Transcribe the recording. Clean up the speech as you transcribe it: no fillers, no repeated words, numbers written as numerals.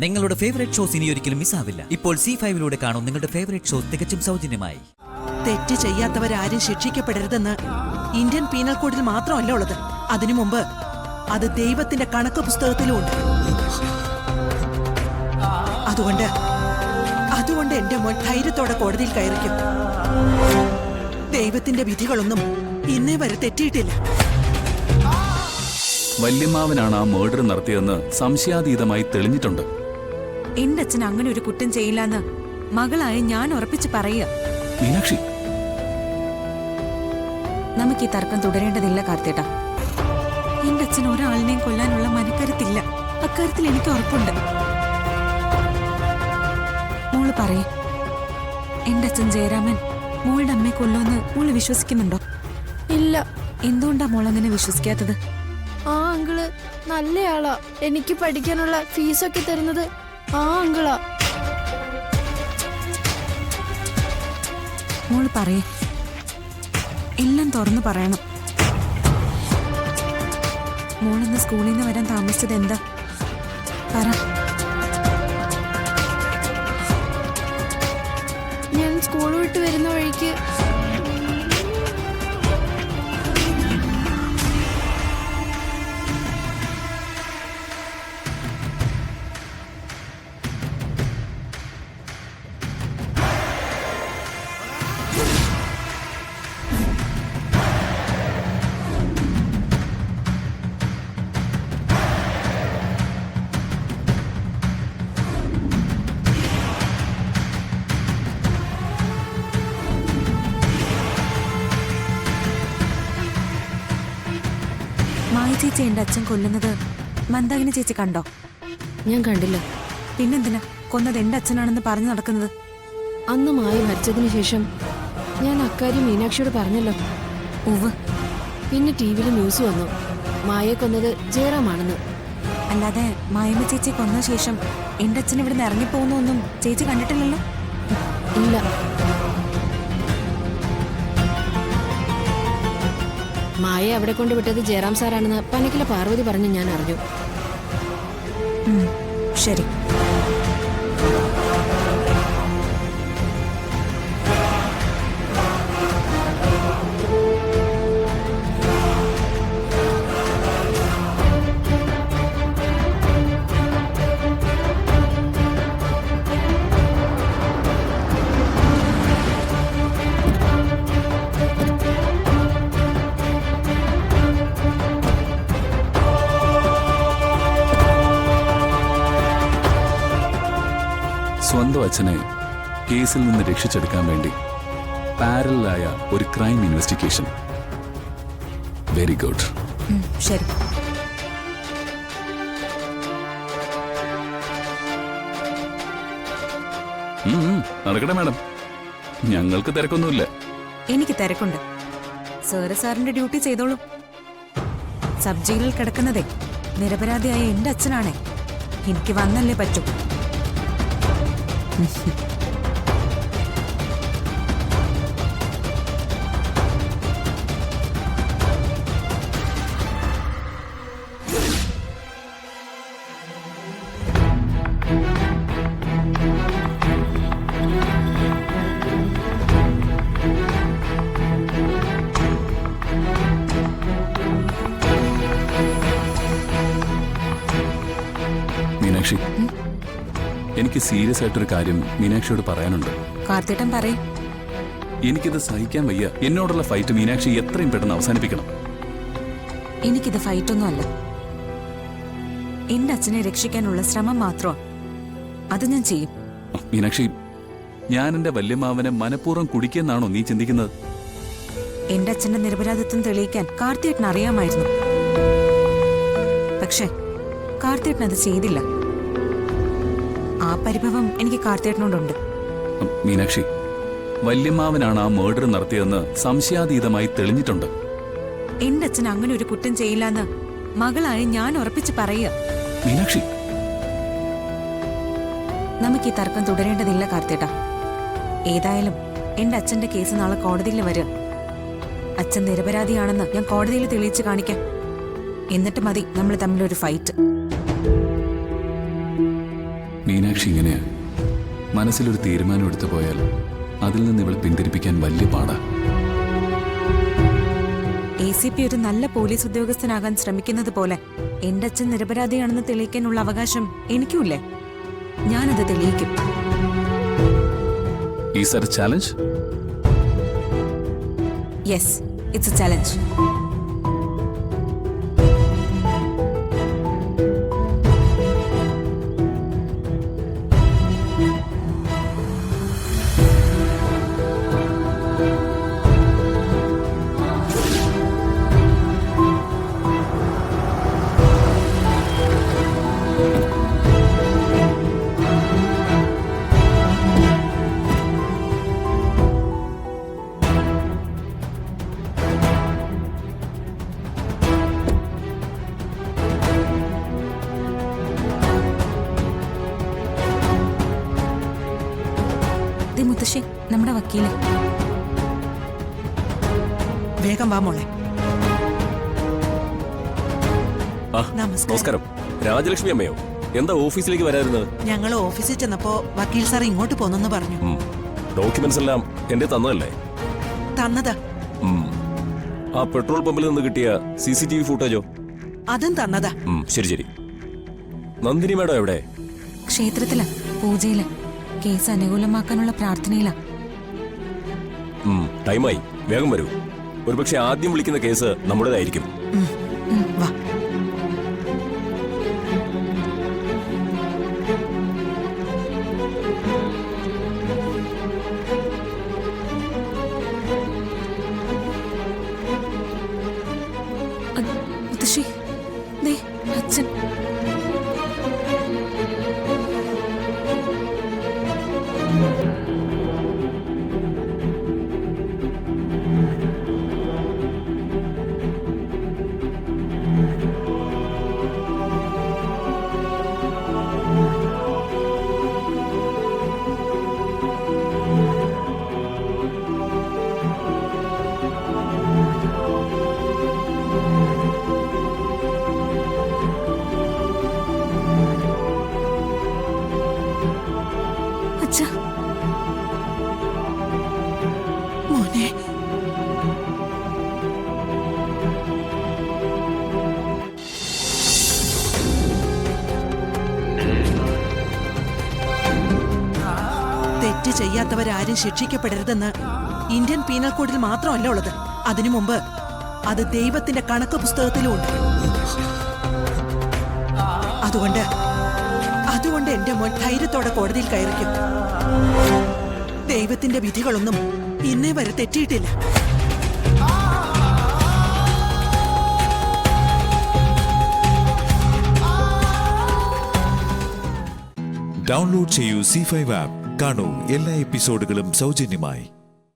നിങ്ങളുടെ favourite shows ഇനി ഒരിക്കലും മിസ്സാവില്ല. ഇപ്പോൾ C5 കാണും നിങ്ങളുടെ ഫേവറേറ്റ് ഷോസ് തികച്ചും സൗജന്യമായി. തെറ്റ് ചെയ്യാത്തവരാരും ശിക്ഷിക്കപ്പെടരുതെന്ന് ഇന്ത്യൻ പീനൽ കോഡിൽ മാത്രമല്ല ഉള്ളത്. അതിനു മുമ്പ് അത് ദൈവത്തിന്റെ കണക്ക് പുസ്തകത്തിലും ഉണ്ട്. അതുകൊണ്ട് എന്റെ മോൻ ധൈര്യത്തോടെ കോടതിയിൽ കയറിക്കും. ദൈവത്തിന്റെ വിധികളൊന്നും ഇന്നേ വരെ തെറ്റിയിട്ടില്ല. വല്യമ്മാവനാണ് ആ മർഡർ നടത്തിയതെന്ന് സംശയാതീതമായി തെളിഞ്ഞിട്ടുണ്ട്. എന്റെ അച്ഛൻ അങ്ങനെ ഒരു കുറ്റം ചെയ്യില്ലെന്ന് മകളായ ഞാൻ ഉറപ്പിച്ച് പറയുക. മീനാക്ഷി, നമുക്ക് ഈ തർക്കം തുടരേണ്ടതില്ല കാർത്തേട്ടാ. എന്റെ അച്ഛൻ ഒരാളിനെയും കൊല്ലാനുള്ള മനക്കരുത്തില്ല. അക്കാര്യത്തിൽ എനിക്ക് ഉറപ്പുണ്ട്. മോള് പറയേ, എന്റെ അച്ഛൻ ജയരാമൻ മോളുടെ അമ്മയെ കൊല്ലുമെന്ന് മോള് വിശ്വസിക്കുന്നുണ്ടോ? ഇല്ല. എന്തുകൊണ്ടാ മോൾ അങ്ങനെ വിശ്വസിക്കാത്തത്? ആ അങ്കിള് നല്ലയാളാ. എനിക്ക് പഠിക്കാനുള്ള ഫീസൊക്കെ തരുന്നത് ആ അങ്കിളാ. മോള് പറയേ, എല്ലാം തുറന്നു പറയണം. മോളിന്ന് സ്കൂളിൽ നിന്ന് വരാൻ താമസിച്ചത് എന്താ? പറ. ഞാൻ സ്കൂൾ വിട്ട് വരുന്ന വഴിക്ക് മായ ചേച്ചി എന്റെ അച്ഛൻ കൊല്ലുന്നത് മന്ദാകിനി ചേച്ചി കണ്ടോ? ഞാൻ കണ്ടില്ല. പിന്നെന്തിനാ കൊന്നത് എന്റെ അച്ഛനാണെന്ന് പറഞ്ഞു നടക്കുന്നത്? അന്ന് മായ മരിച്ചതിന് ശേഷം ഞാൻ അക്കാര്യം മീനാക്ഷിയോട് പറഞ്ഞല്ലോ. ഉവ്. പിന്നെ ടിവിയിൽ ന്യൂസ് വന്നു, മായയെ കൊന്നത് ജയറാമാണെന്ന്. അല്ലാതെ മായമ്മ ചേച്ചി കൊന്ന ശേഷം എന്റെ അച്ഛൻ ഇവിടുന്ന് ഇറങ്ങിപ്പോകുന്നൊന്നും ചേച്ചി കണ്ടിട്ടില്ലല്ലോ? ഇല്ല. മായ അവിടെ കൊണ്ട് വിട്ടത് ജയറാം സാറാണെന്ന് പനക്കിലെ പാർവതി പറഞ്ഞ് ഞാൻ അറിഞ്ഞു. ശരി. സ്വന്തം അച്ഛനെ കേസിൽ നിന്ന് രക്ഷിച്ചെടുക്കാൻ വേണ്ടി പാരലായ ഒരു ക്രൈം ഇൻവെസ്റ്റിഗേഷൻ. Very good. ശരി. നടക്കട്ടെ മാഡം, ഞങ്ങൾക്ക് തിരക്കൊന്നുമില്ല. എനിക്ക് തിരക്കുണ്ട്. സാറിന്റെ ഡ്യൂട്ടി ചെയ്തോളൂ. സബ് ജയിലിൽ കിടക്കുന്നതേ നിരപരാധിയായ എന്റെ അച്ഛനാണേ. എനിക്ക് വന്നല്ലേ പറ്റൂ. മീനാക്ഷി, എനിക്ക് സീരിയസ് ആയിട്ടൊരു കാര്യം മീനാക്ഷിയോട് പറയാനുണ്ട്. കാർത്തിട്ടൻ പറയും. എനിക്കിത് സഹിക്കാൻ വയ്യ. എന്നോടുള്ള ഫൈറ്റ് മീനാക്ഷി എത്രയും പെട്ടെന്ന് അവസാനിപ്പിക്കണം. എനിക്കിത് ഫൈറ്റൊന്നും അല്ല. എന്റെ അച്ഛനെ രക്ഷിക്കാനുള്ള ശ്രമം മാത്രമാണ്. അത് ഞാൻ ചെയ്യും. മീനാക്ഷി, ഞാൻ എന്റെ വല്യമ്മാവനെ മനഃപൂർവ്വം കുടിക്കെന്നാണോ നീ ചിന്തിക്കുന്നത്? എന്റെ അച്ഛന്റെ നിരപരാധിത്വം തെളിയിക്കാൻ കാർത്തിയേട്ടൻ അറിയാമായിരുന്നു. പക്ഷെ കാർത്തിയേട്ടൻ അത് ചെയ്തില്ല. ആ പരിഭവം എനിക്ക് കാർത്തിയേട്ടനോടുണ്ട്. മീനാക്ഷി, വല്യമ്മാവനാണ് ആ മർഡർ നടത്തിയതെന്ന് സംശയാതീതമായി തെളിഞ്ഞിട്ടുണ്ട്. എന്റെ അച്ഛൻ അങ്ങനെ ഒരു കുറ്റം ചെയ്യില്ലെന്ന് മകളായ ഞാൻ ഉറപ്പിച്ച് പറയുക. മീനാക്ഷി, നമുക്ക് ഈ തർക്കം തുടരേണ്ടതില്ല കാർത്തേട്ടാ. ഏതായാലും എന്റെ അച്ഛന്റെ കേസ് നാളെ കോടതിയിൽ വരിക. അച്ഛൻ നിരപരാധിയാണെന്ന് ഞാൻ കോടതിയിൽ തെളിയിച്ച് കാണിക്കാം. എന്നിട്ട് മതി നമ്മൾ തമ്മിലൊരു ഫൈറ്റ്. മീനാക്ഷി ഇങ്ങനെയാ. മനസ്സിലൊരു തീരുമാനം എടുത്തു പോയാൽ അതിൽ നിന്ന് ഇവളെ പിന്തിരിപ്പിക്കാൻ വലിയ പാടാ. ACP ഒരു നല്ല പോലീസ് ഉദ്യോഗസ്ഥനാകാൻ ശ്രമിക്കുന്നത് പോലെ എന്റെ അച്ഛൻ നിരപരാധിയാണെന്ന് തെളിയിക്കാനുള്ള അവകാശം എനിക്കുമില്ലേ? ഞാനത് തെളിയിക്കും. Is that a challenge? Yes, it's a challenge. ദേ മുത്തശ്ശി, നമ്മുടെ വക്കീല്. വേഗം വാ മോളെ. ആ, നമസ്കാരം. നമസ്കാരം. രാജലക്ഷ്മി അമ്മയോ? എന്താ ഓഫീസിലേക്ക് വരായിരുന്നത്? ഞങ്ങൾ ഓഫീസിൽ ചെന്നപ്പോ വക്കീൽ സാർ ഇങ്ങോട്ട് പോന്നെന്ന് പറഞ്ഞു. ഡോക്യുമെന്റ്സ് എല്ലാം എന്റെ തന്നതല്ലേ? തന്നതാ. ആ പെട്രോൾ പമ്പിൽ നിന്ന് കിട്ടിയ CCTV ഫുട്ടേജോ? അതും തന്നതാ. ശരി ശരി. നന്ദിനി മേഡം എവിടെ? ക്ഷേത്രത്തില് പൂജയില് കേസ് അനുകൂലമാക്കാനുള്ള പ്രാർത്ഥനയിലാ. ടൈമായി, വേഗം വരൂ. ഒരുപക്ഷെ ആദ്യം വിളിക്കുന്ന കേസ് നമ്മുടേതായിരിക്കും. വാ. മുത്തശ്ശി, ദേ അച്ഛൻ. അച്ഛാ, മോനെ. തെറ്റ് ചെയ്യാത്തവരാരും ശിക്ഷിക്കപ്പെടരുതെന്ന് ഇന്ത്യൻ പീനൽ കോഡിൽ മാത്രമല്ല ഉള്ളത്. അതിനു മുമ്പ് അത് ദൈവത്തിന്റെ കണക്ക് പുസ്തകത്തിലുമുണ്ട്. അതുകൊണ്ട് എന്റെ മോൻ ധൈര്യത്തോടെ കോടതിയിൽ കയറിക്കും. ദൈവത്തിന്റെ വിധികളൊന്നും ഇന്നേ വരെ തെറ്റിയിട്ടില്ല. ഡൗൺലോഡ് ചെയ്യൂ C5 ആപ്പ്. കാണൂ എല്ലാ എപ്പിസോഡുകളും സൗജന്യമായി.